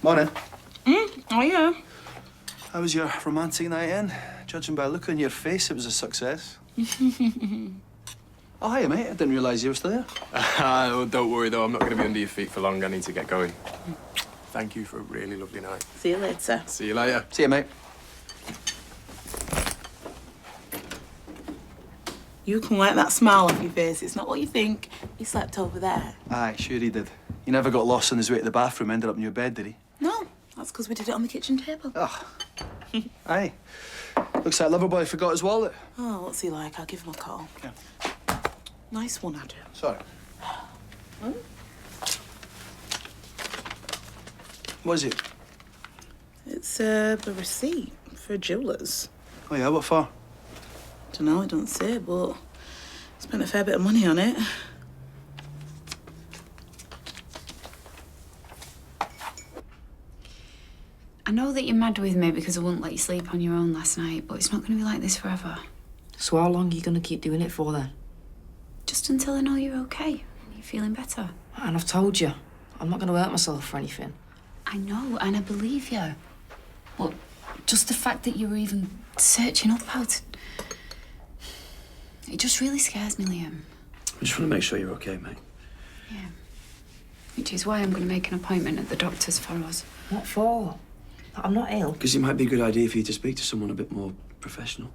Morning. Oh, yeah. How was your romantic night in? Judging by the look on your face, it was a success. Oh, hiya, mate. I didn't realise you were still here. Oh, don't worry, though. I'm not going to be under your feet for long. I need to get going. Thank you for a really lovely night. See you later. See you later. See you, mate. You can wipe that smile off your face. It's not what you think. He slept over there. Aye, sure he did. He never got lost on his way to the bathroom, ended up in your bed, did he? No, that's because we did it on the kitchen table. Oh. Aye. Looks like Loverboy forgot his wallet. Oh, what's he like? I'll give him a call. Yeah. Nice one, Adam. Sorry. What is it? It's a receipt for a jeweller's. Oh, yeah, what for? Dunno, it don't say, but spent a fair bit of money on it. I know that you're mad with me because I wouldn't let you sleep on your own last night, but it's not going to be like this forever. So how long are you going to keep doing it for then? Just until I know you're okay and you're feeling better. And I've told you, I'm not going to hurt myself for anything. I know, and I believe you. But just the fact that you were even searching up how to... It just really scares me, Liam. I just want to make sure you're okay, mate. Yeah. Which is why I'm going to make an appointment at the doctor's for us. What for? I'm not ill. Because it might be a good idea for you to speak to someone a bit more professional.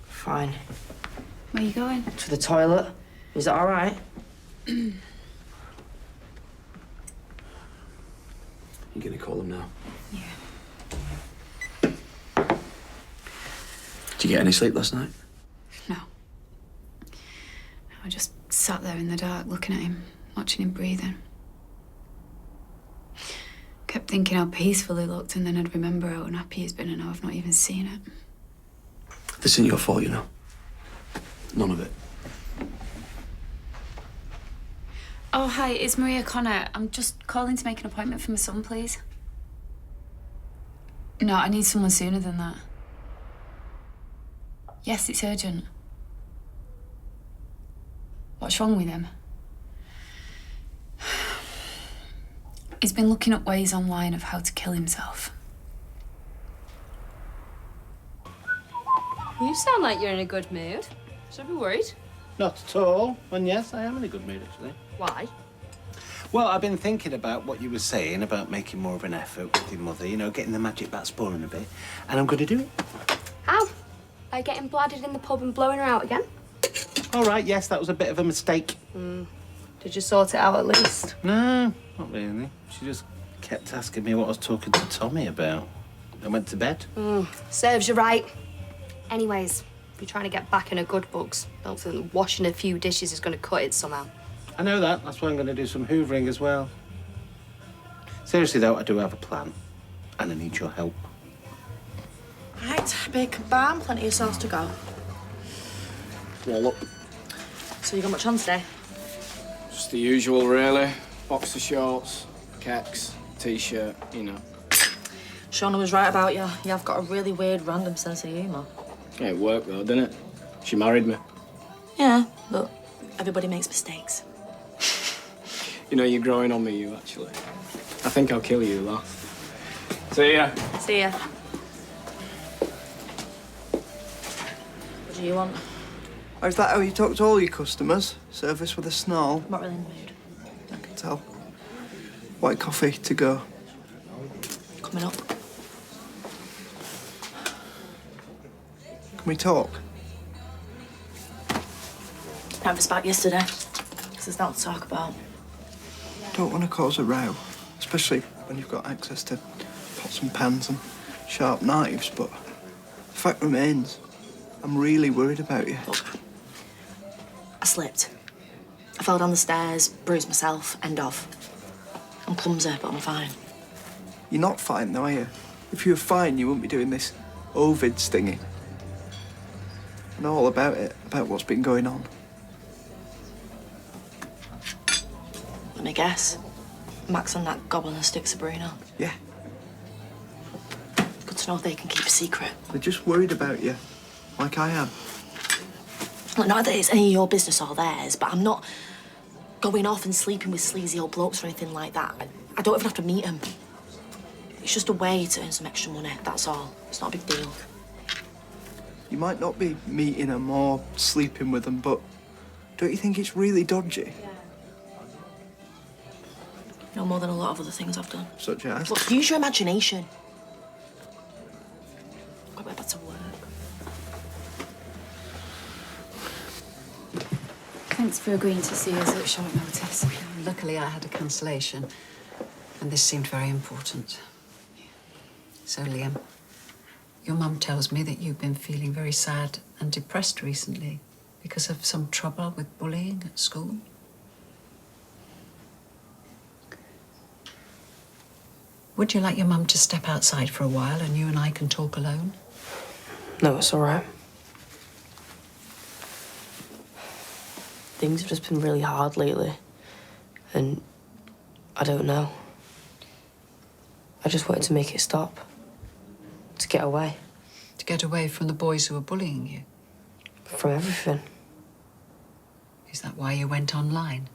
Fine. Where are you going? To the toilet. Is that all right? You're going to call them now? Yeah. Did you get any sleep last night? No. I just sat there in the dark looking at him, watching him breathing. Kept thinking how peaceful he looked, and then I'd remember how unhappy he's been and how I've not even seen it. This isn't your fault, you know. None of it. Oh, hi, it's Maria Connor. I'm just calling to make an appointment for my son, please. No, I need someone sooner than that. Yes, it's urgent. What's wrong with him? He's been looking up ways online of how to kill himself. You sound like you're in a good mood. Should I be worried? Not at all. And yes, I am in a good mood, actually. Why? Well, I've been thinking about what you were saying about making more of an effort with your mother, you know, getting the magic bat spawning a bit. And I'm going to do it. How? By getting bladdered in the pub and blowing her out again? All right, yes, that was a bit of a mistake. Did you sort it out at least? No, not really. She just kept asking me what I was talking to Tommy about. I went to bed. Serves you right. Anyways, if you're trying to get back in her good books, don't think washing a few dishes is going to cut it somehow. I know that. That's why I'm going to do some hoovering as well. Seriously, though, I do have a plan. And I need your help. Right, bacon bam, plenty of sauce to go. Wallop. So you got much on today? Just the usual, really. Boxer shorts, kecks, t-shirt, you know. Shauna was right about you. You have got a really weird, random sense of humour. Yeah, it worked, though, didn't it? She married me. Yeah, but everybody makes mistakes. You know, you're growing on me, you, actually. I think I'll kill you, though. See ya. See ya. What do you want? Oh, is that how you talk to all your customers? Service with a snarl? Not really in the mood. I can tell. White coffee to go. Coming up. Can we talk? Nervous about yesterday. Because there's nothing to talk about. Don't want to cause a row, especially when you've got access to pots and pans and sharp knives, but the fact remains, I'm really worried about you. Look, I slipped. I fell down the stairs, bruised myself, end of. I'm clumsy, but I'm fine. You're not fine, though, are you? If you were fine, you wouldn't be doing this Ovid stinging. I know all about it, about what's been going on. Let me guess. Max and that goblin that sticks Sabrina. Yeah, Good to know if they can keep a secret. they're just worried about you, like I am. Look, not that it's any of your business or theirs, but I'm not going off and sleeping with sleazy old blokes or anything like that. I don't even have to meet him. It's just a way to earn some extra money, that's all. It's not a big deal. You might not be meeting them or sleeping with them, but don't you think it's really dodgy? No more than a lot of other things I've done. Such as? Look, use your imagination. I've got to go back to work. Thanks for agreeing to see us at short notice. Luckily, I had a cancellation, and this seemed very important. So, Liam, your mum tells me that you've been feeling very sad and depressed recently because of some trouble with bullying at school. Would you like your mum to step outside for a while and you and I can talk alone? No, it's all right. Things have just been really hard lately, and I don't know. I just wanted to make it stop. To get away. To get away from the boys who are bullying you? From everything. Is that why you went online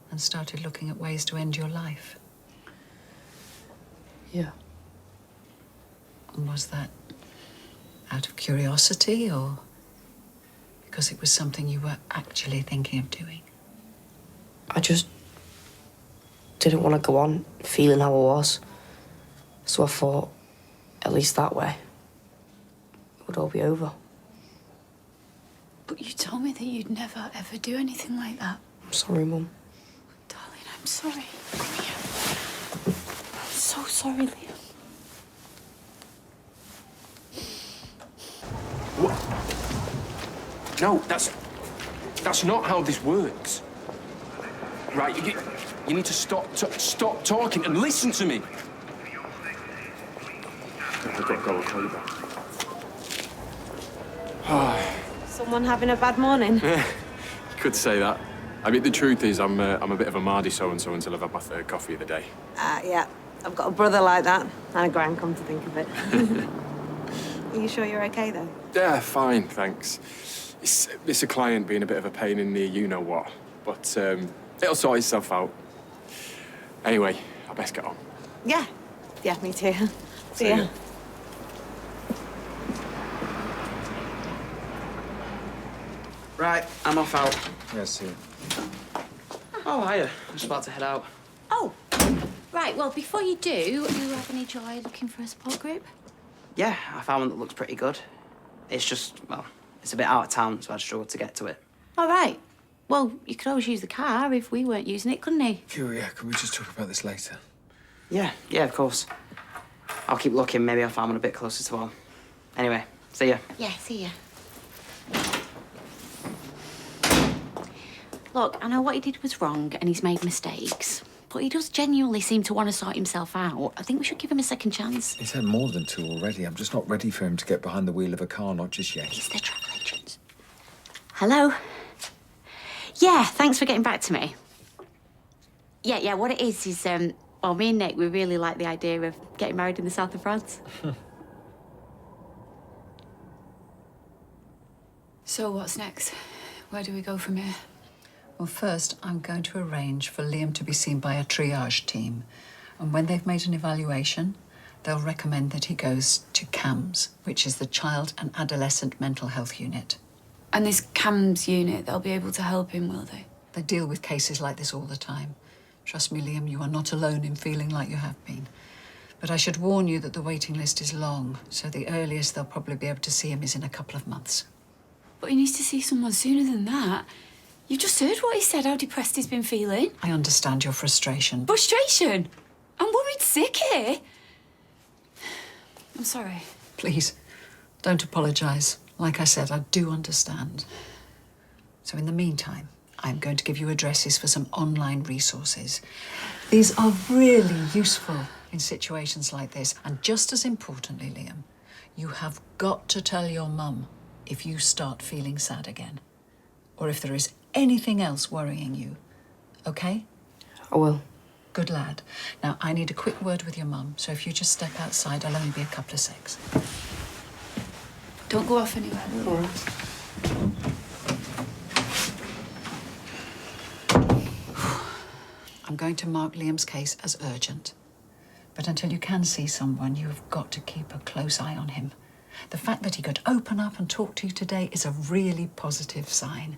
and started looking at ways to end your life? Yeah. And was that out of curiosity or because it was something you were actually thinking of doing? I just didn't want to go on feeling how I was. So I thought, at least that way, it would all be over. But you told me that you'd never, ever do anything like that. I'm sorry, Mum. Darling, I'm sorry. Liam. I'm so sorry, Liam. What? No, that's not how this works. Right, you need to stop talking and listen to me. I've got to go. I'll call you back. Someone having a bad morning? Yeah, you could say that. I mean, the truth is, I'm a bit of a Mardy so-and-so until I've had my third coffee of the day. Yeah. I've got a brother like that. And a gran, come to think of it. Are you sure you're okay, though? Yeah, fine, thanks. It's a client being a bit of a pain in the you-know-what. But it'll sort itself out. Anyway, I best get on. Yeah. Yeah, me too. See ya. Right, I'm off out. Yeah, see you. Oh, hiya. I'm just about to head out. Oh, right. Well, before you do you have any joy looking for a support group? Yeah, I found one that looks pretty good. It's just, well, it's a bit out of town, so I'd struggle to get to it. All right. Well, you could always use the car if we weren't using it, couldn't he? Yeah, can we just talk about this later? Yeah, of course. I'll keep looking. Maybe I'll find one a bit closer to home. Anyway, see ya. Yeah, see ya. Look, I know what he did was wrong and he's made mistakes, but he does genuinely seem to want to sort himself out. I think we should give him a second chance. He's had more than 2 already. I'm just not ready for him to get behind the wheel of a car, not just yet. He's the travel agent. Hello? Yeah, thanks for getting back to me. Yeah, what it is, well, me and Nick, we really like the idea of getting married in the south of France. So what's next? Where do we go from here? Well, first, I'm going to arrange for Liam to be seen by a triage team. And when they've made an evaluation, they'll recommend that he goes to CAMS, which is the Child and Adolescent Mental Health Unit. And this CAMS unit, they'll be able to help him, will they? They deal with cases like this all the time. Trust me, Liam, you are not alone in feeling like you have been. But I should warn you that the waiting list is long, so the earliest they'll probably be able to see him is in a couple of months. But he needs to see someone sooner than that. You've just heard what he said, how depressed he's been feeling. I understand your frustration. Frustration? I'm worried sick here. I'm sorry. Please, don't apologise. Like I said, I do understand. So in the meantime, I'm going to give you addresses for some online resources. These are really useful in situations like this. And just as importantly, Liam, you have got to tell your mum if you start feeling sad again, or if there is anything else worrying you, okay? I will. Good lad. Now, I need a quick word with your mum, so if you just step outside, I'll only be a couple of secs. Don't go off anywhere. All right. I'm going to mark Liam's case as urgent. But until you can see someone, you've got to keep a close eye on him. The fact that he could open up and talk to you today is a really positive sign.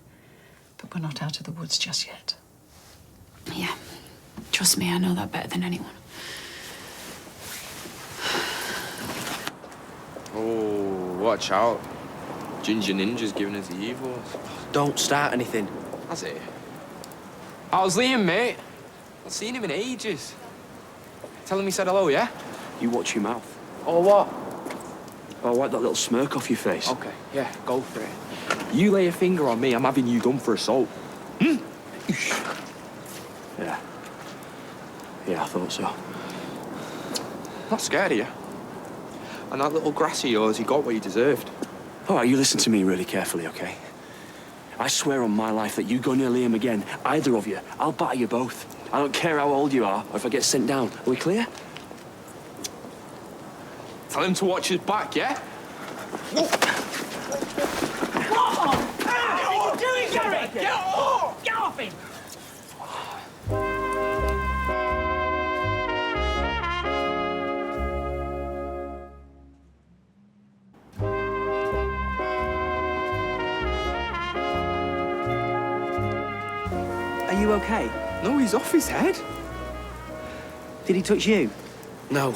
But we're not out of the woods just yet. Yeah. Trust me, I know that better than anyone. Oh, watch out. Ginger Ninja's giving us the evils. Don't start anything. Has it? How's Liam, mate? I've seen him in ages. Tell him he said hello, yeah? You watch your mouth. Or what? I'll wipe that little smirk off your face. Okay, yeah, go for it. You lay a finger on me, I'm having you done for assault. Yeah. Yeah, I thought so. Not scared of you. And that little grass of yours, he got what he deserved. All right, you listen to me really carefully, OK? I swear on my life that you go near Liam again, either of you, I'll batter you both. I don't care how old you are or if I get sent down. Are we clear? Tell him to watch his back, yeah? What are you doing, Gary? Get off! Get off him! Are you okay? No, he's off his head. Did he touch you? No.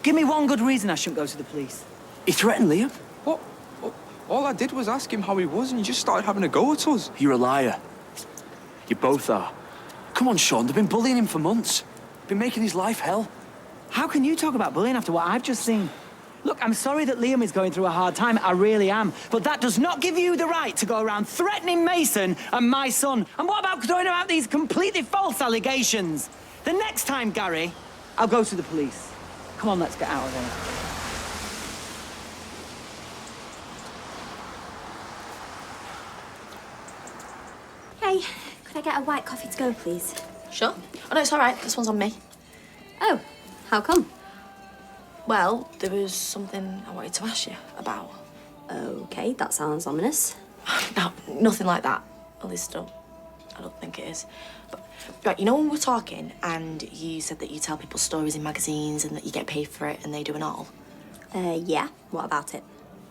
Give me one good reason I shouldn't go to the police. He threatened Liam. What? All I did was ask him how he was, and you just started having a go at us. You're a liar. You both are. Come on, Sean, they've been bullying him for months. Been making his life hell. How can you talk about bullying after what I've just seen? Look, I'm sorry that Liam is going through a hard time. I really am. But that does not give you the right to go around threatening Mason and my son. And what about throwing out these completely false allegations? The next time, Gary, I'll go to the police. Come on, let's get out of here. Hey, could I get a white coffee to go, please? Sure. Oh, no, it's all right. This one's on me. Oh, how come? Well, there was something I wanted to ask you about. Okay, that sounds ominous. No, nothing like that. At least I don't think it is. But, right, you know when we were talking and you said that you tell people stories in magazines and that you get paid for it and they do and all? Yeah. What about it?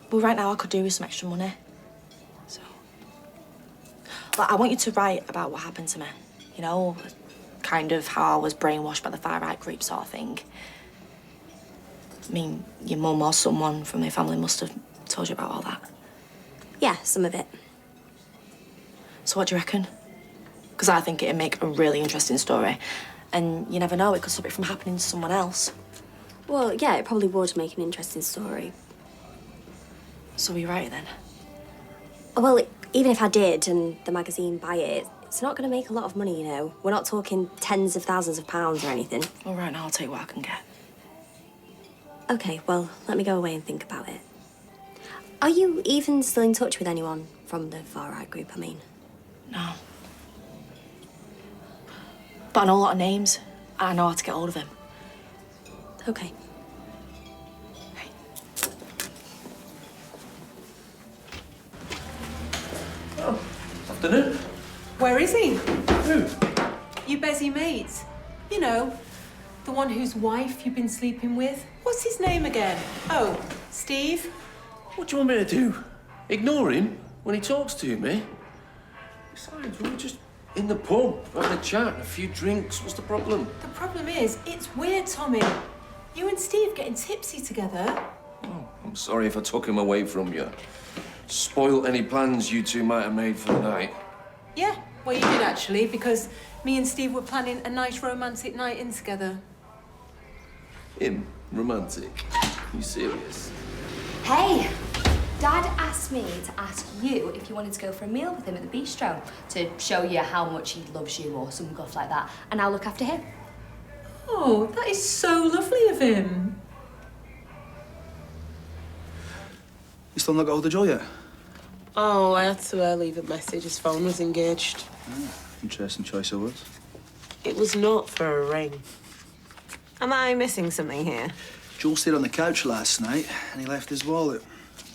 Well, right now I could do with some extra money. So... Like, I want you to write about what happened to me. You know, kind of how I was brainwashed by the far-right group sort of thing. I mean, your mum or someone from your family must have told you about all that. Yeah, some of it. So what do you reckon? Because I think it'd make a really interesting story. And you never know, it could stop it from happening to someone else. Well, yeah, it probably would make an interesting story. So will you write it then? Well, even if I did and the magazine buy it, it's not going to make a lot of money, you know. We're not talking tens of thousands of pounds or anything. Well, right now I'll tell you what I can get. Okay, well, let me go away and think about it. Are you even still in touch with anyone from the far-right group, I mean? No. But I know a lot of names, and I know how to get hold of them. Okay. Oh, afternoon. Where is he? Who? You busy mates. You know, the one whose wife you've been sleeping with. What's his name again? Oh, Steve? What do you want me to do? Ignore him when he talks to me? Besides, we were just in the pub, having a chat and a few drinks. What's the problem? The problem is, it's weird, Tommy. You and Steve getting tipsy together. Oh, I'm sorry if I took him away from you. Spoilt any plans you two might have made for the night. Yeah, well, you did actually, because me and Steve were planning a nice romantic night in together. Him? Romantic? You serious? Hey! Dad asked me to ask you if you wanted to go for a meal with him at the bistro to show you how much he loves you or some guff like that, and I'll look after him. Oh, that is so lovely of him. You still not got hold of Joe yet? Oh, I had to leave a message. His phone was engaged. Interesting choice of words. It was not for a ring. Am I missing something here? Joel stayed on the couch last night and he left his wallet.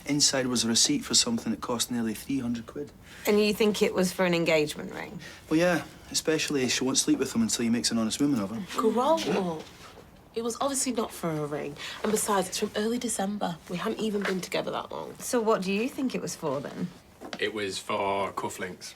Inside was a receipt for something that cost nearly 300 quid. And you think it was for an engagement ring? Well, yeah, especially she won't sleep with him until he makes an honest woman of her. Grow up. It was obviously not for a ring. And besides, it's from early December. We haven't even been together that long. So what do you think it was for, then? It was for cufflinks.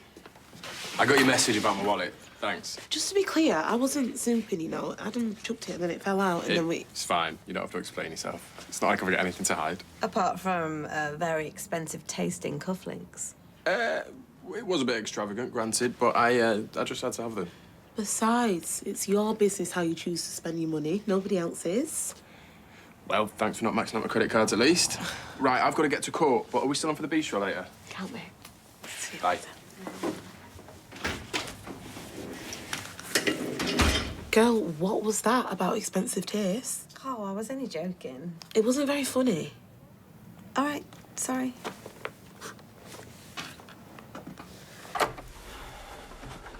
I got your message about my wallet. Thanks. Just to be clear, I wasn't simping, you know. Adam chucked it and then it fell out and then we... It's fine. You don't have to explain yourself. It's not like I've got anything to hide. Apart from very expensive tasting cufflinks. It was a bit extravagant, granted, but I just had to have them. Besides, it's your business how you choose to spend your money. Nobody else's. Well, thanks for not maxing out my credit cards at least. Right, I've got to get to court, but are we still on for the bistro later? Can't wait. Bye. Girl, what was that about expensive taste? Oh, I was only joking. It wasn't very funny. All right, sorry.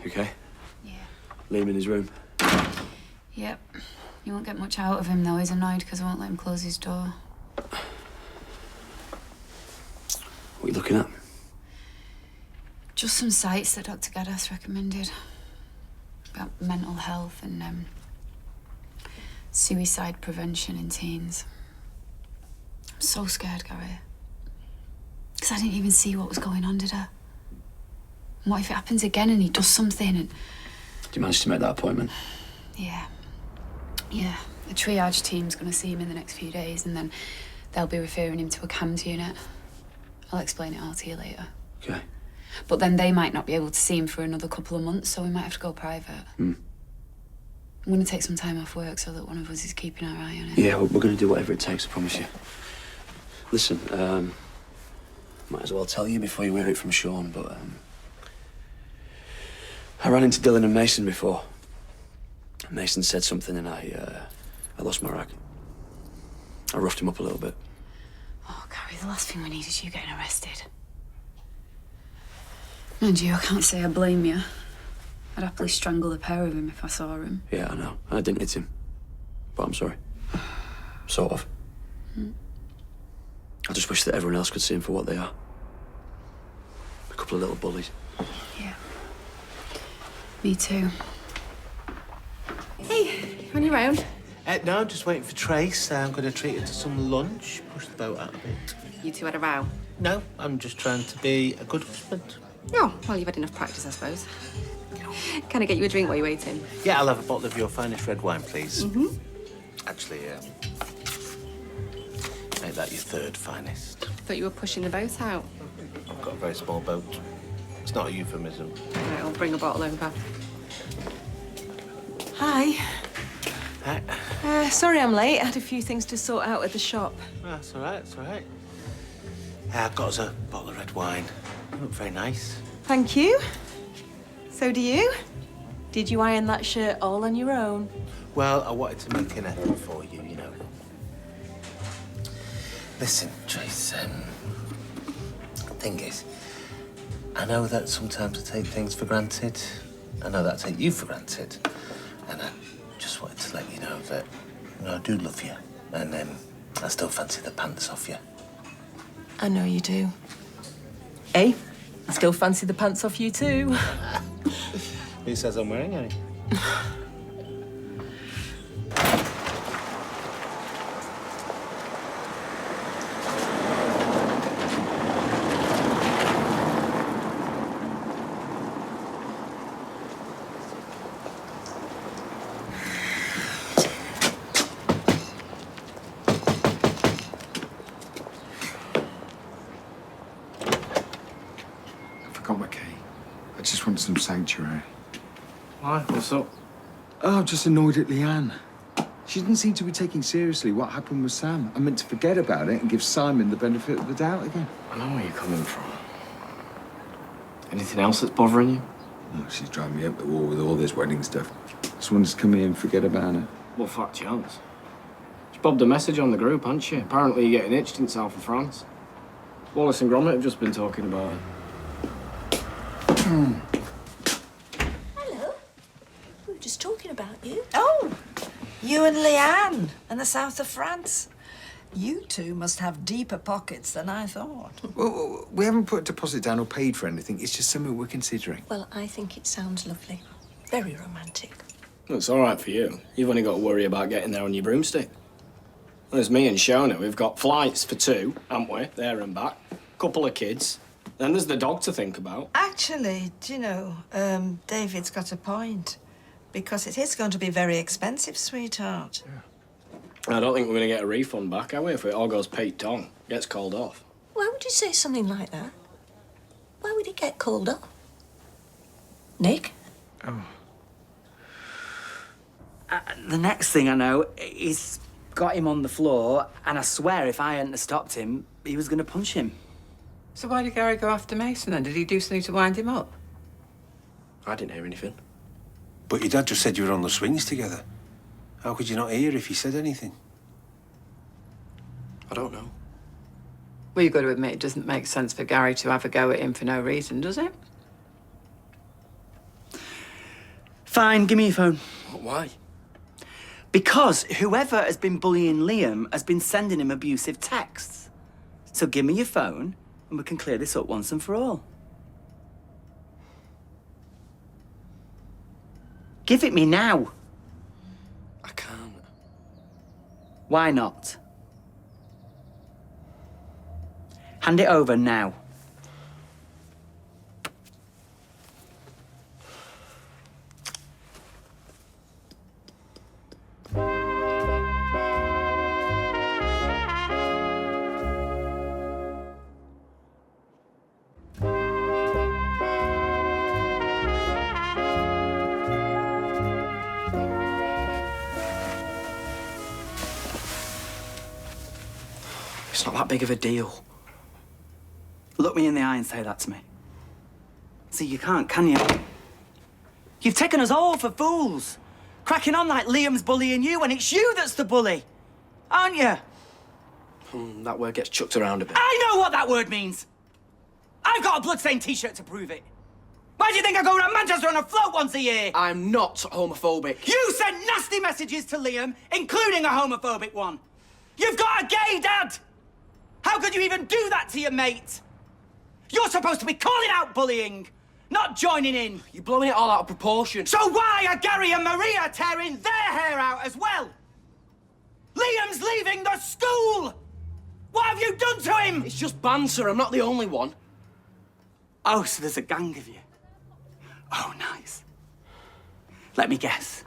You okay? Leave him in his room. Yep. You won't get much out of him, though. He's annoyed because I won't let him close his door. What are you looking at? Just some sites that Dr. Gaddis recommended about mental health and suicide prevention in teens. I'm so scared, Gary. Because I didn't even see what was going on, did I? And what if it happens again and he does something and... Did you manage to make that appointment? Yeah. Yeah. The triage team's going to see him in the next few days and then they'll be referring him to a CAMS unit. I'll explain it all to you later. Okay. But then they might not be able to see him for another couple of months, so we might have to go private. I'm going to take some time off work so that one of us is keeping our eye on it. Yeah, we're going to do whatever it takes, I promise you. Listen, might as well tell you before you hear it from Sean, but I ran into Dylan and Mason before. Mason said something and I lost my rag. I roughed him up a little bit. Oh, Gary, the last thing we need is you getting arrested. Mind you, I can't say I blame you. I'd happily strangle the pair of him if I saw him. Yeah, I know. I didn't hit him. But I'm sorry. Sort of. I just wish that everyone else could see him for what they are. A couple of little bullies. Yeah. Me too. Hey, on your own? No, I'm just waiting for Trace. I'm going to treat her to some lunch. Push the boat out a bit. You two had a row? No, I'm just trying to be a good husband. Oh, well, you've had enough practice, I suppose. Can I get you a drink while you're waiting? Yeah, I'll have a bottle of your finest red wine, please. Actually, make that your third finest. Thought you were pushing the boat out. I've got a very small boat. It's not a euphemism. Right, I'll bring a bottle over. Hi. Hi. Sorry I'm late. I had a few things to sort out at the shop. That's all right, that's all right. I've got us a bottle of red wine. You look very nice. Thank you. So do you. Did you iron that shirt all on your own? Well, I wanted to make an effort for you, you know. Listen, Trace, the thing is, I know that sometimes I take things for granted. I know that I take you for granted. And I just wanted to let you know that, you know, I do love you. And I still fancy the pants off you. I know you do. Hey, I still fancy the pants off you too. Who says I'm wearing any? Got my key. I just want some sanctuary. Why? What's up? Oh, I'm just annoyed at Leanne. She didn't seem to be taking seriously what happened with Sam. I meant to forget about it and give Simon the benefit of the doubt again. I know where you're coming from. Anything else that's bothering you? Oh, she's driving me up the wall with all this wedding stuff. Just wanted to come here and forget about it. What fat chance? She bobbed a message on the group, hasn't she? Apparently you're getting itched in south of France. Wallace and Gromit have just been talking about it. Hello. We were just talking about you. Oh, you and Leanne and the south of France. You two must have deeper pockets than I thought. Well, we haven't put a deposit down or paid for anything. It's just something we're considering. Well, I think it sounds lovely. Very romantic. Well, it's all right for you. You've only got to worry about getting there on your broomstick. There's me and Shona. We've got flights for 2, haven't we? There and back. Couple of kids. Then there's the dog to think about. Actually, do you know, David's got a point. Because it is going to be very expensive, sweetheart. I don't think we're going to get a refund back, are we, if it all goes Pete Tong, gets called off. Why would you say something like that? Why would he get called up? Nick? Oh. The next thing I know, he's got him on the floor, and I swear if I hadn't stopped him, he was going to punch him. So why did Gary go after Mason then? Did he do something to wind him up? I didn't hear anything. But your dad just said you were on the swings together. How could you not hear if he said anything? I don't know. Well, you've got to admit it doesn't make sense for Gary to have a go at him for no reason, does it? Fine, give me your phone. Why? Because whoever has been bullying Liam has been sending him abusive texts. So give me your phone, and we can clear this up once and for all. Give it me now. I can't. Why not? Hand it over now. It's not that big of a deal. Look me in the eye and say that to me. See, you can't, can you? You've taken us all for fools. Cracking on like Liam's bullying you when it's you that's the bully. Aren't you? That word gets chucked around a bit. I know what that word means. I've got a bloodstained T-shirt to prove it. Why do you think I go around Manchester on a float once a year? I'm not homophobic. You sent nasty messages to Liam, including a homophobic one. You've got a gay dad. How could you even do that to your mate? You're supposed to be calling out bullying, not joining in. You're blowing it all out of proportion. So why are Gary and Maria tearing their hair out as well? Liam's leaving the school! What have you done to him? It's just banter. I'm not the only one. Oh, so there's a gang of you. Oh, nice. Let me guess.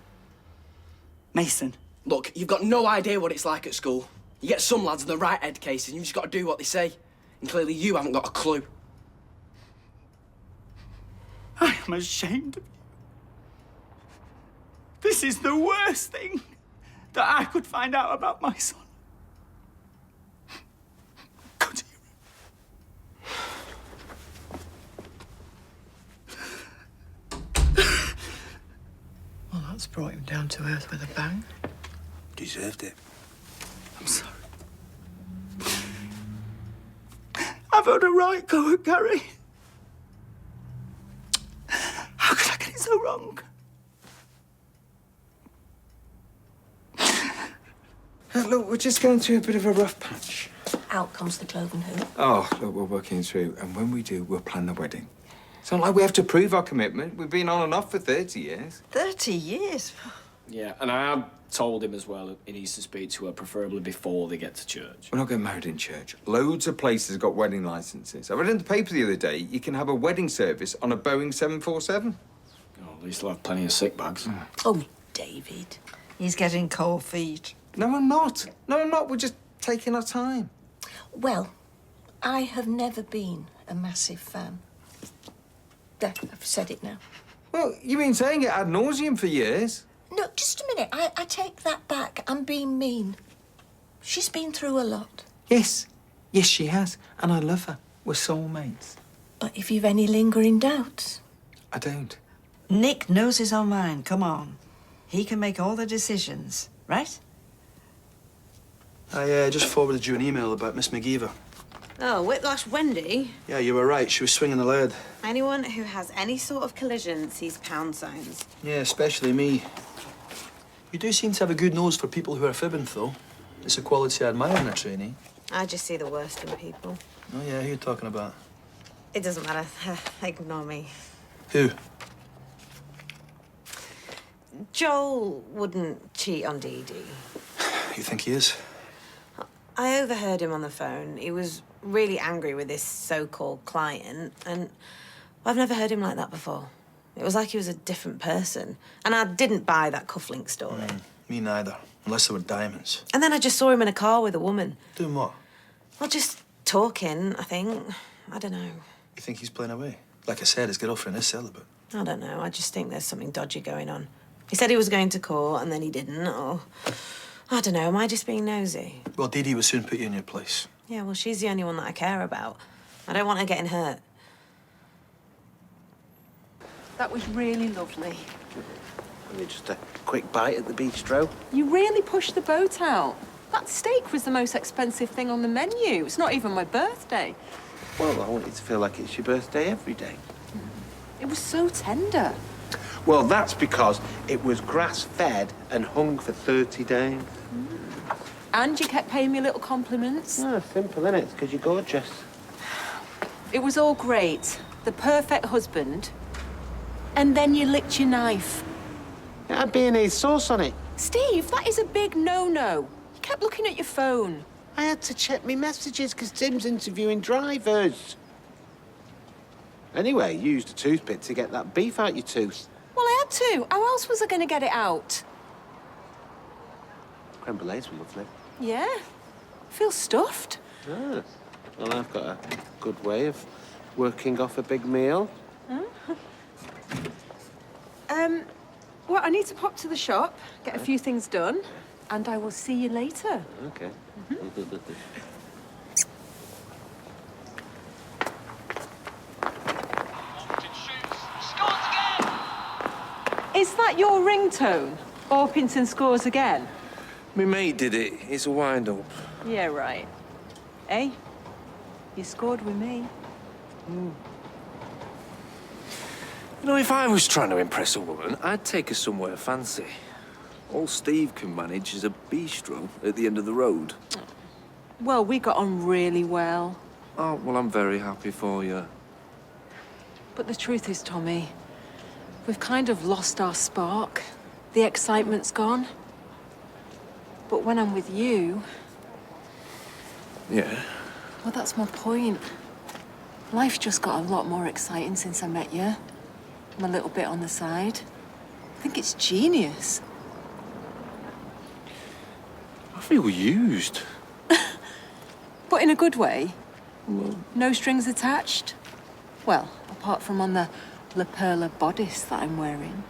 Mason. Look, you've got no idea what it's like at school. You get some lads in the right head cases and you've just got to do what they say. And clearly you haven't got a clue. I am ashamed of you. This is the worst thing that I could find out about my son. Could you? Well, that's brought him down to earth with a bang. Deserved it. I'm sorry. I've had a right go at Gary. How could I get it so wrong? Look, we're just going through a bit of a rough patch. Out comes the cloven hoof. Oh, look, we're working through, and when we do, we'll plan the wedding. It's not like we have to prove our commitment. We've been on and off for 30 years. 30 years? Yeah, and I have told him as well he needs to speak to her, preferably before they get to church. We're not getting married in church. Loads of places have got wedding licenses. I read in the paper the other day, you can have a wedding service on a Boeing 747. Oh, at least they'll have plenty of sick bags. Oh, David. He's getting cold feet. No, I'm not. No, I'm not. We're just taking our time. Well, I have never been a massive fan. There, I've said it now. Well, you've been saying it ad nauseum for years. No, just a minute. I take that back. I'm being mean. She's been through a lot. Yes. Yes, she has. And I love her. We're soulmates. But if you've any lingering doubts... I don't. Nick knows his own mind. Come on. He can make all the decisions, right? I just forwarded you an email about Miss McGeever. Oh, Whiplash Wendy? Yeah, you were right. She was swinging the lead. Anyone who has any sort of collision sees pound signs. Yeah, especially me. You do seem to have a good nose for people who are fibbing, though. It's a quality I admire in a trainee. I just see the worst in people. Oh, yeah, who are you talking about? It doesn't matter. Ignore me. Who? Joel wouldn't cheat on Dee Dee. You think he is? I overheard him on the phone. He was really angry with this so-called client, and I've never heard him like that before. It was like he was a different person. And I didn't buy that cufflink story. Me neither. Unless they were diamonds. And then I just saw him in a car with a woman. Doing what? Well, just talking, I think. I don't know. You think he's playing away? Like I said, his girlfriend is celibate. I don't know. I just think there's something dodgy going on. He said he was going to court, and then he didn't, or... I don't know. Am I just being nosy? Well, Dee Dee will soon put you in your place. Yeah, well, she's the only one that I care about. I don't want her getting hurt. That was really lovely. Only just a quick bite at the bistro. You really pushed the boat out. That steak was the most expensive thing on the menu. It's not even my birthday. Well, I want you to feel like it's your birthday every day. It was so tender. Well, that's because it was grass-fed and hung for 30 days. And you kept paying me little compliments. Oh, simple, innit? It's because you're gorgeous. It was all great. The perfect husband. And then you licked your knife. It had mayonnaise sauce on it. Steve, that is a big no-no. You kept looking at your phone. I had to check my messages because Tim's interviewing drivers. Anyway, you used a toothpick to get that beef out your tooth. Well, I had to. How else was I going to get it out? Creme brulees were lovely. Yeah. I feel stuffed. Ah, well, I've got a good way of working off a big meal. Well, I need to pop to the shop, get a few things done, and I will see you later. Okay. Is that your ringtone? Orpington scores again? My mate did it. It's a wind-up. Yeah, right. Eh? You scored with me. You know, if I was trying to impress a woman, I'd take her somewhere fancy. All Steve can manage is a bistro at the end of the road. Well, we got on really well. Oh, well, I'm very happy for you. But the truth is, Tommy, we've kind of lost our spark. The excitement's gone. But when I'm with you... Yeah? Well, that's my point. Life's just got a lot more exciting since I met you. I'm a little bit on the side. I think it's genius. I feel used. But in a good way. No strings attached. Well, apart from on the La Perla bodice that I'm wearing.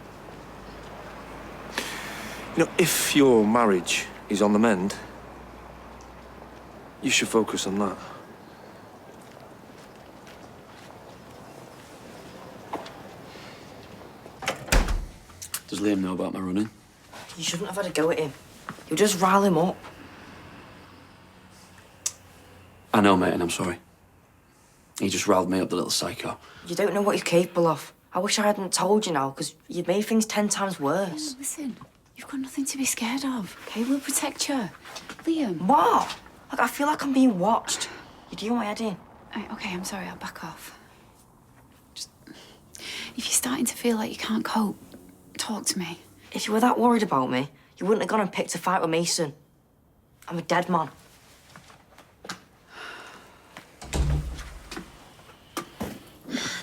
You know, if your marriage is on the mend, you should focus on that. Does Liam know about my running? You shouldn't have had a go at him. You'll just rile him up. I know, mate, and I'm sorry. He just riled me up, the little psycho. You don't know what he's capable of. I wish I hadn't told you now, because you'd made things 10 times worse. Listen, you've got nothing to be scared of, okay? We'll protect you. Liam. What? Like, I feel like I'm being watched. You're doing my head in. Okay, I'm sorry, I'll back off. Just... If you're starting to feel like you can't cope, talk to me. If you were that worried about me, you wouldn't have gone and picked a fight with Mason. I'm a dead man.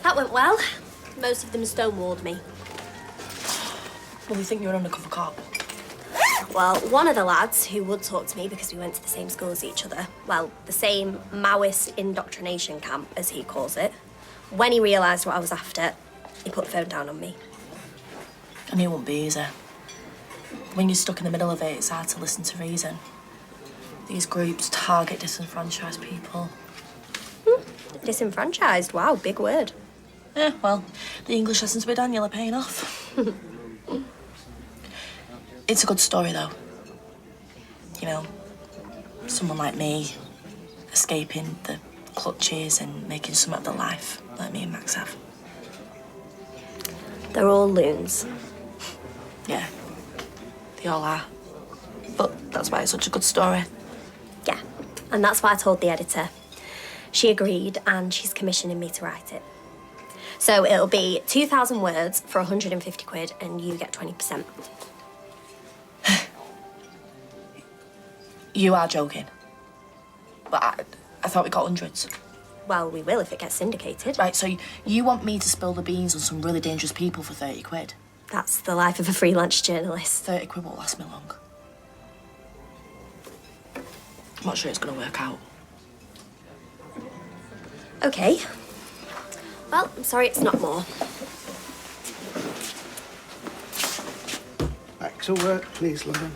That went well. Most of them stonewalled me. Well, you think you're an undercover cop? Well, one of the lads who would talk to me because we went to the same school as each other, well, the same Maoist indoctrination camp, as he calls it, when he realised what I was after, he put the phone down on me. And it won't be easy. When you're stuck in the middle of it, it's hard to listen to reason. These groups target disenfranchised people. Disenfranchised? Wow, big word. Yeah, well, the English lessons with Daniel are paying off. It's a good story, though. You know, someone like me escaping the clutches and making some of the life like me and Max have. They're all loons. Yeah, they all are. But that's why it's such a good story. And that's what I told the editor. She agreed, and she's commissioning me to write it. So it'll be 2,000 words for 150 quid, and you get 20%. You are joking. But I thought we got hundreds. Well, we will if it gets syndicated. Right, so you want me to spill the beans on some really dangerous people for 30 quid? That's the life of a freelance journalist. 30 quid won't last me long. I'm not sure it's gonna work out. Okay. Well, I'm sorry it's not more. Back to work, please, Lauren.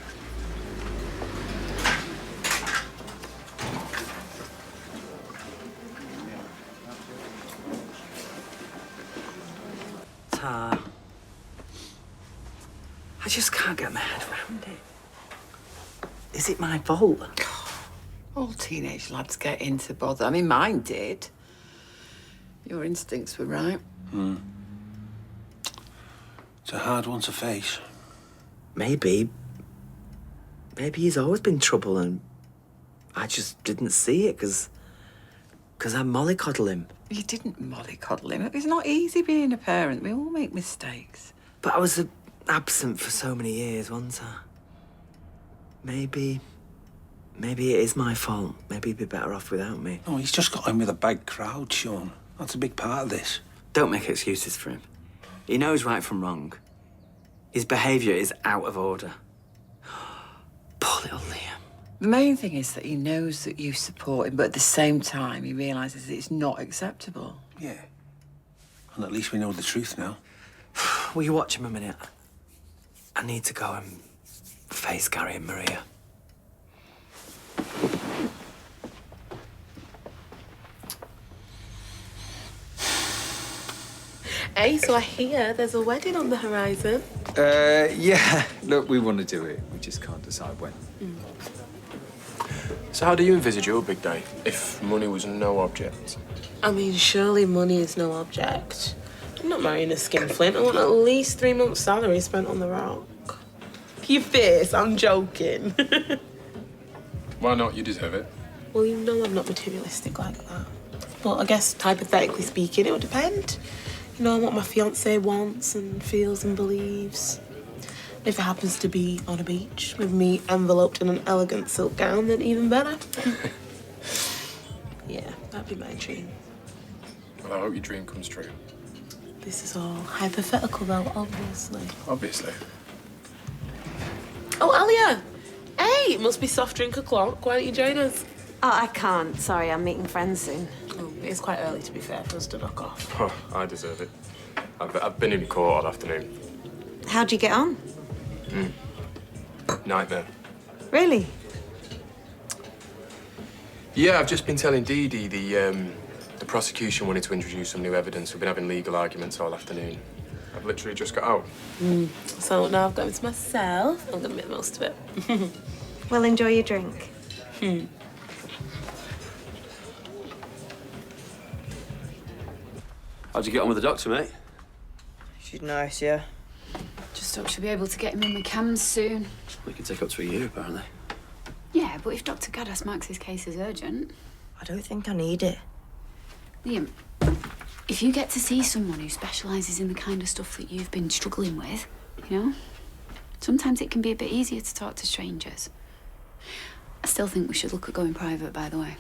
Tar. I just can't get my head around it. Is it my fault? All teenage lads get into bother. I mean, mine did. Your instincts were right. It's a hard one to face. Maybe he's always been trouble and I just didn't see it because I mollycoddle him. You didn't mollycoddle him. It's not easy being a parent. We all make mistakes. But I was absent for so many years, wasn't I? Maybe it is my fault. Maybe he'd be better off without me. Oh, he's just got in with a bad crowd, Sean. That's a big part of this. Don't make excuses for him. He knows right from wrong. His behaviour is out of order. Poor little Liam. The main thing is that he knows that you support him, but at the same time, he realises that it's not acceptable. Yeah. And at least we know the truth now. Will you watch him a minute? I need to go and face Gary and Maria. Hey, so I hear there's a wedding on the horizon. Yeah. Look, we want to do it. We just can't decide when. So how do you envisage your big day, if money was no object? I mean, surely money is no object. I'm not marrying a skinflint. I want at least 3 months' salary spent on the rock. Your face, I'm joking. Why not? You deserve it. Well, you know I'm not materialistic like that. But I guess, hypothetically speaking, it would depend. You know, what my fiancé wants and feels and believes. If it happens to be on a beach with me enveloped in an elegant silk gown, then even better. Yeah, that'd be my dream. Well, I hope your dream comes true. This is all hypothetical, though, obviously. Obviously. Oh, Alia! Hey, it must be soft drink o'clock. Why don't you join us? Oh, I can't. Sorry, I'm meeting friends soon. Oh, it's quite early, to be fair, for us to knock off. Oh, I deserve it. I've been in court all afternoon. How'd you get on? Nightmare. Really? Yeah, I've just been telling Dee Dee the prosecution wanted to introduce some new evidence. We've been having legal arguments all afternoon. I've literally just got out. So now I've got it to myself. I'm going to make the most of it. Well, enjoy your drink. How'd you get on with the doctor, mate? She's nice, yeah. Just hope she'll be able to get him in the cams soon. We can take up to a year, apparently. Yeah, but if Dr. Gaddis marks his case as urgent... I don't think I need it. Liam, if you get to see someone who specialises in the kind of stuff that you've been struggling with, you know, sometimes it can be a bit easier to talk to strangers. I still think we should look at going private, by the way.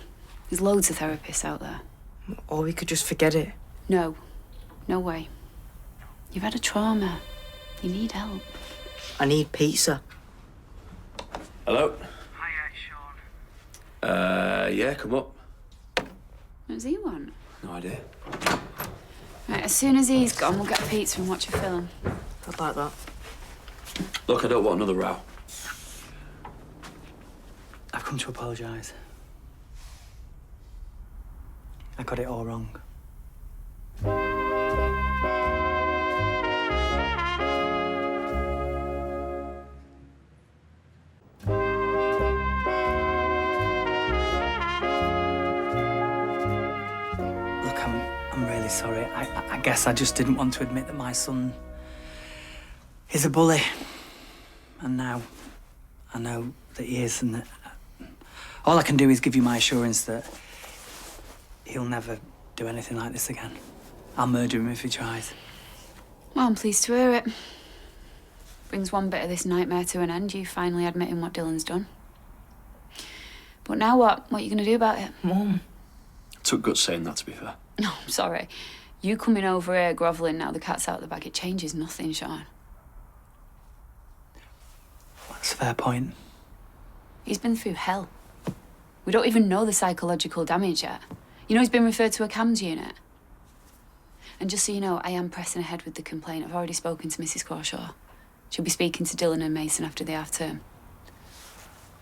There's loads of therapists out there. Or we could just forget it. No. No way. You've had a trauma. You need help. I need pizza. Hello? Hiya, Sean. Yeah, come up. What does he want? No idea. Right, as soon as he's gone, we'll get a pizza and watch a film. I'd like that. Look, I don't want another row. I've come to apologise. I got it all wrong. Look, I'm really sorry. I guess I just didn't want to admit that my son is a bully. And now I know that he is, and that All I can do is give you my assurance that he'll never do anything like this again. I'll murder him if he tries. Well, I'm pleased to hear it. Brings one bit of this nightmare to an end, you finally admitting what Dylan's done. But now what? What are you going to do about it? Mum. Took guts saying that, to be fair. No, I'm sorry. You coming over here grovelling now the cat's out of the bag, it changes nothing, Sean. That's a fair point. He's been through hell. We don't even know the psychological damage yet. You know he's been referred to a CAMS unit. And just so you know, I am pressing ahead with the complaint. I've already spoken to Mrs. Crawshaw. She'll be speaking to Dylan and Mason after the half-term.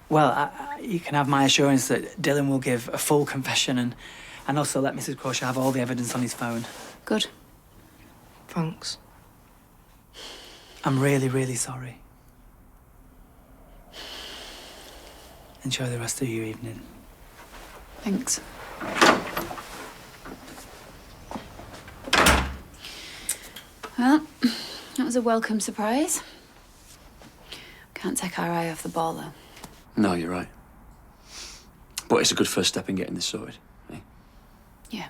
Well, you can have my assurance that Dylan will give a full confession and also let Mrs. Crawshaw have all the evidence on his phone. Good. Thanks. I'm really, really sorry. Enjoy the rest of your evening. Thanks. Well, that was a welcome surprise. Can't take our eye off the ball, though. No, you're right. But it's a good first step in getting this sorted, eh? Yeah.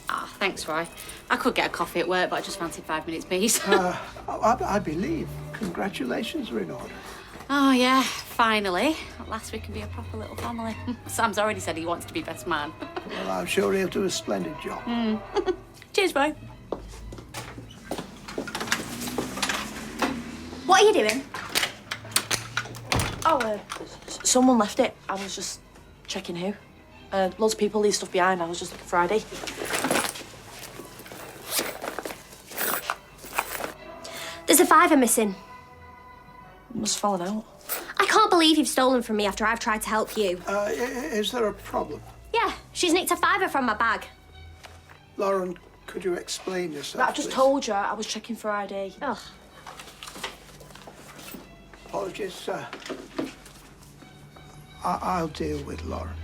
Ah, thanks, Roy. I could get a coffee at work, but I just fancied 5 minutes peace. I believe congratulations are in order. Oh, yeah, finally. At last we can be a proper little family. Sam's already said he wants to be best man. Well, I'm sure he'll do a splendid job. Cheers, Roy. What are you doing? Oh, someone left it. I was just checking who. Loads of people leave stuff behind. I was just looking for ID. There's a fiver missing. Must have fallen out. I can't believe you've stolen from me after I've tried to help you. Is there a problem? Yeah, she's nicked a fiver from my bag. Lauren, could you explain yourself? I just please? told you I was checking for ID. Ugh. Apologies. I'll deal with Lauren.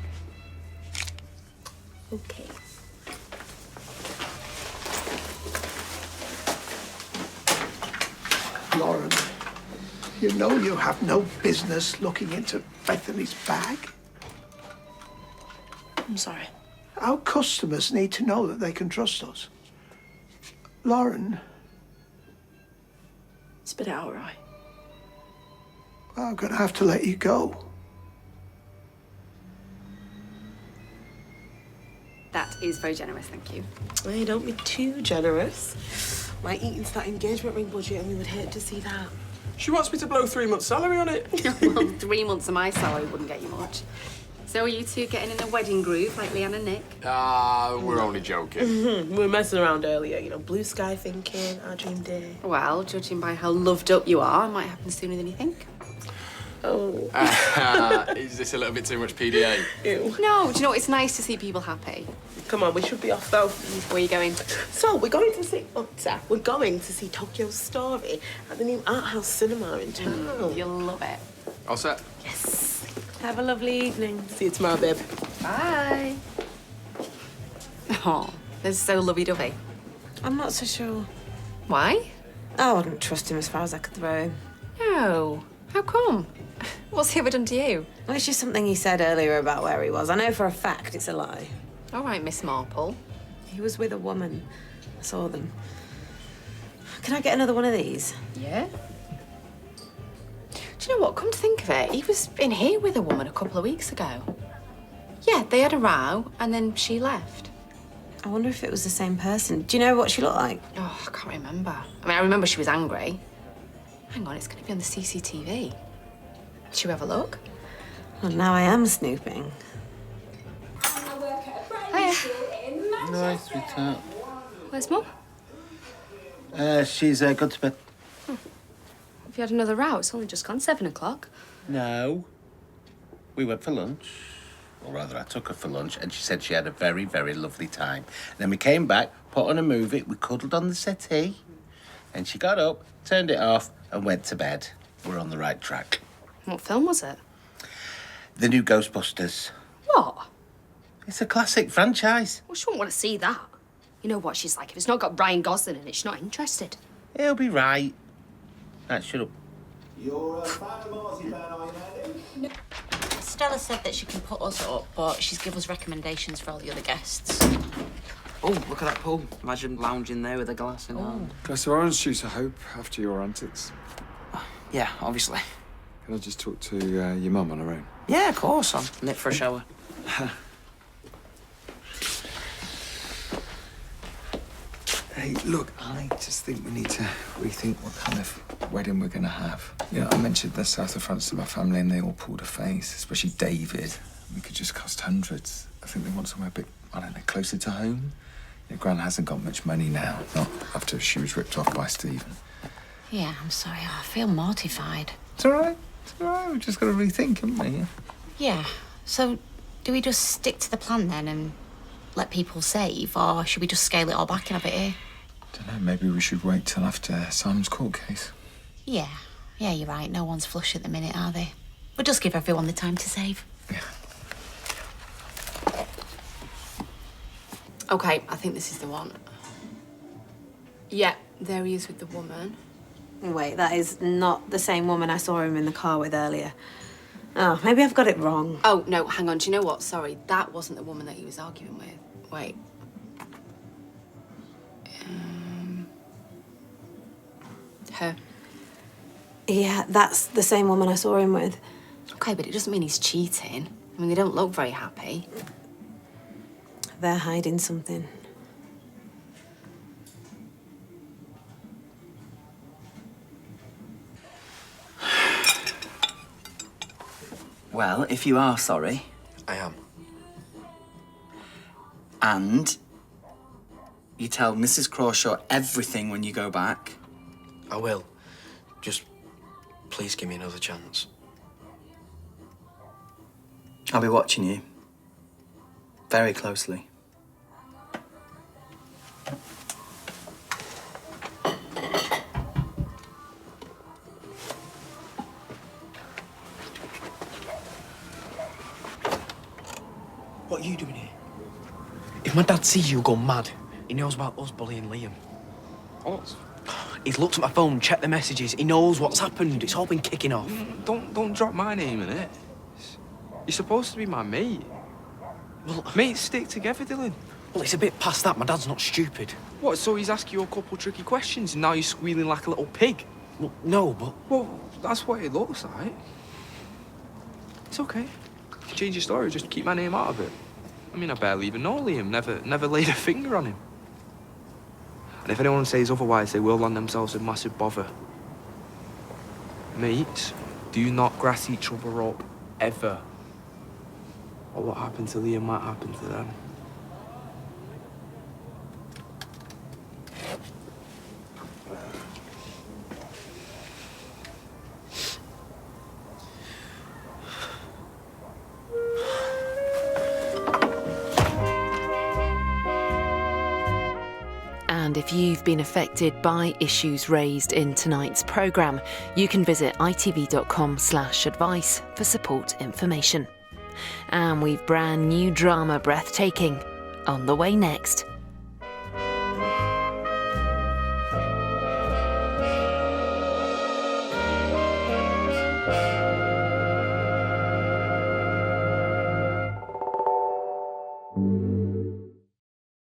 Okay. Lauren, you know you have no business looking into Bethany's bag. I'm sorry. Our customers need to know that they can trust us. Lauren. Spit it out, Roy. I'm gonna have to let you go. That is very generous, thank you. Hey, don't be too generous. Might eat into that engagement ring budget and we would hate to see that. She wants me to blow 3 months' salary on it. Well, 3 months of my salary wouldn't get you much. So are you two getting in a wedding groove like Leanne and Nick? We're only joking. We were messing around earlier, you know, blue sky thinking, our dream day. Well, judging by how loved up you are, it might happen sooner than you think. Oh. Is this a little bit too much PDA? Ew. No, do you know what? It's nice to see people happy. Come on, we should be off though. Where are you going? So we're going to see Tokyo Story at the new art house cinema in town. You'll love it. All set? Yes. Have a lovely evening. See you tomorrow, babe. Bye. Oh, they're so lovey-dovey. I'm not so sure. Why? I wouldn't trust him as far as I could throw him. No. How come? What's he ever done to you? Well, it's just something he said earlier about where he was. I know for a fact it's a lie. All right, Miss Marple. He was with a woman. I saw them. Can I get another one of these? Yeah. Do you know what? Come to think of it, he was in here with a woman a couple of weeks ago. Yeah, they had a row and then she left. I wonder if it was the same person. Do you know what she looked like? Oh, I can't remember. I mean, I remember she was angry. Hang on, it's going to be on the CCTV. Should we have a look? Well, now I am snooping. Nice, sweetheart. Where's Mum? She's gone to bed. Have you had another row? It's only just gone 7 o'clock. No. We went for lunch. Or rather, I took her for lunch, and she said she had a very, very lovely time. Then we came back, put on a movie, we cuddled on the settee, and she got up, turned it off, and went to bed. We're on the right track. What film was it? The new Ghostbusters. What? It's a classic franchise. Well, she won't want to see that. You know what she's like. If it's not got Ryan Gosling in it, she's not interested. He'll be right. Right, shut up. You're a fan of Marzipan, are you, Andy? Stella said that she can put us up, but she's given us recommendations for all the other guests. Oh, look at that pool. Imagine lounging there with a glass in hand. Glass of orange juice, I hope, after your antics. Yeah, obviously. Can I just talk to your mum on her own? Yeah, of course. I'll nip for a shower. Hey, look, I just think we need to rethink what kind of wedding we're going to have. You know, I mentioned the south of France to my family and they all pulled a face, especially David. We could just cost hundreds. I think they want somewhere a bit, I don't know, closer to home. You know, Gran hasn't got much money now, not after she was ripped off by Stephen. Yeah, I'm sorry. I feel mortified. It's all right. It's all right. We've just got to rethink, haven't we? Yeah. So, do we just stick to the plan then and let people save, or should we just scale it all back and have it here? Don't know, maybe we should wait till after Simon's court case. Yeah. Yeah, you're right. No one's flush at the minute, are they? We'll just give everyone the time to save. Yeah. Okay, I think this is the one. Yeah, there he is with the woman. Wait, that is not the same woman I saw him in the car with earlier. Oh, maybe I've got it wrong. Oh, no, hang on. Do you know what? Sorry, that wasn't the woman that he was arguing with. Wait. Her. Yeah, that's the same woman I saw him with. Okay, but it doesn't mean he's cheating. I mean, they don't look very happy. They're hiding something. Well, if you are sorry... I am. And you tell Mrs. Crawshaw everything when you go back. I will. Just please give me another chance. I'll be watching you. Very closely. What are you doing here? If my dad sees you go mad, he knows about us bullying Liam. What? He's looked at my phone, checked the messages. He knows what's happened. It's all been kicking off. Don't drop my name in it. You're supposed to be my mate. Well, mates stick together, Dylan. Well, it's a bit past that. My dad's not stupid. What, so he's asking you a couple tricky questions and now you're squealing like a little pig? Well, no, but... Well, that's what it looks like. It's okay. Change your story, just keep my name out of it. I mean, I barely even know Liam. Never laid a finger on him. And if anyone says otherwise, they will land themselves in massive bother. Mates, do not grass each other up, ever. Or what happened to Liam might happen to them. And if you've been affected by issues raised in tonight's programme, you can visit itv.com/advice for support information. And we've brand new drama Breathtaking on the way next.